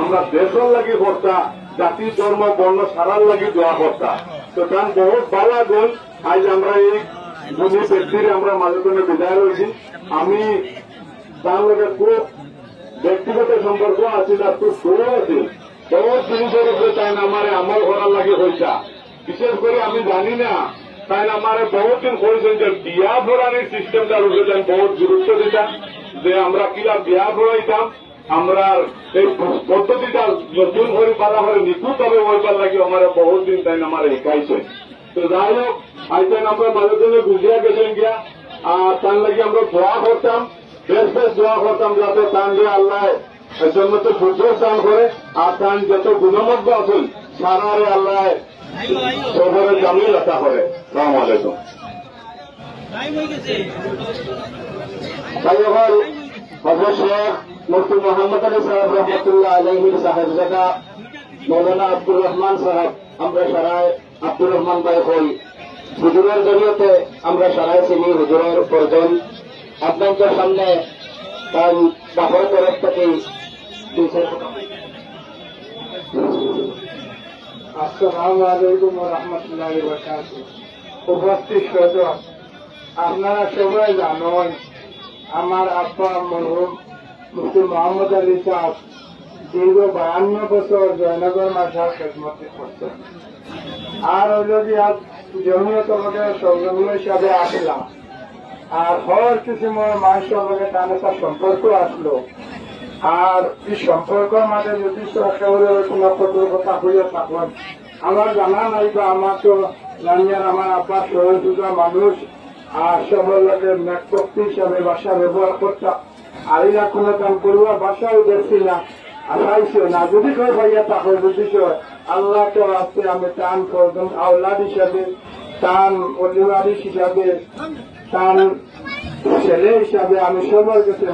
আমরা দেশের লাগি কর্তা, জাতি ধর্ম বর্ণ সারার লাগি দোয়া কর্তা। তো তার বহুত ভালো গুণ। আজ আমরা এই গুণী ব্যক্তির আমরা মাঝে জন্য বিদায় রয়েছি। আমি তার লগে খুব ব্যক্তিগত সম্পর্ক আছে, তার খুব শুরু আছে। বহুত জিনিসের উপরে তাই আমার আমল করার লাগে হয়েছে। বিশেষ করে আমি জানি না তাই আমার বহুত দিন করেছেন যে বিয়া ভরানির সিস্টেমটার উপরে তাই বহুত গুরুত্ব দিতাম, যে আমরা কিলা বিয়া ভরাইতাম, আমরা এই পদ্ধতিটা নতুন করে পালা করে নিখুঁত ভাবে হইবার লাগে আমার বহুত দিন তাই আমার শিখাইছে। তো যাই হোক, আজ তাই আমরা মাঝে জন্য বুঝিয়া গেছেন গিয়া, আর তার লাগে আমরা দোয়া করতাম, বেশ বেশ দোয়া করতাম যাতে তান যে আল্লাহ জন্য তো সূর্য স্থান করে, আর তান যত গুণমগ্ন আছেন সারারে আল্লাহ সবরে জামিল আশা করে। সালাম আলাইকুম। শেখ মুফতি মোহাম্মদ আলী সাহেব রহমতুল্লাহ আলহির সাহেবজাদা মৌলানা আব্দুর রহমান সাহেব, আমরা সারায় আব্দুর রহমান ভাই হই হুজুরের জড়িয়েতে আমরা সারায় চিনি হুজুরের প্রয়োজন। আপনাদের সামনে তার বাপের তরফ থেকে আসসালামু আলাইকুম ওয়া রাহমাতুল্লাহি ওয়া বারাকাতুহু। উপস্থিত সদস্য, আপনারা সবাই জানেন আমার আব্বা মরহুম মুফতি মোহাম্মদ আলী সাহেব দীর্ঘ 52 বছর জয়নগর মাদ্রাসার খেদমত করছেন। আর হইল কি আজ জমিয়ত সৌজন্য হিসাবে আসলাম, আর হর কিসিমের মানুষের লগে টান একটা সম্পর্ক আসলো। আর এই সম্পর্কের মাঝে যদি সরকারের কোন কঠোরতা হইয়া থাকবেন, আমার জানা নাই বা আমার তো জানিয়ার আমার আব্বা সহযোগা মানুষ, আর সবার লোকের নেকপক্তি হিসাবে ভাষা ব্যবহার করতাম। আর না কোনো কাম করবার ভাষাও দেখছি না, আশাইছে না। যদি কেউ ভাইয়া থাকো যদি আল্লাহ তো আসতে আমি টান করবেন আওলাদ হিসাবে, টান অলিওয়ারিস হিসাবে, টান ছেলে হিসাবে আমি সবার কাছে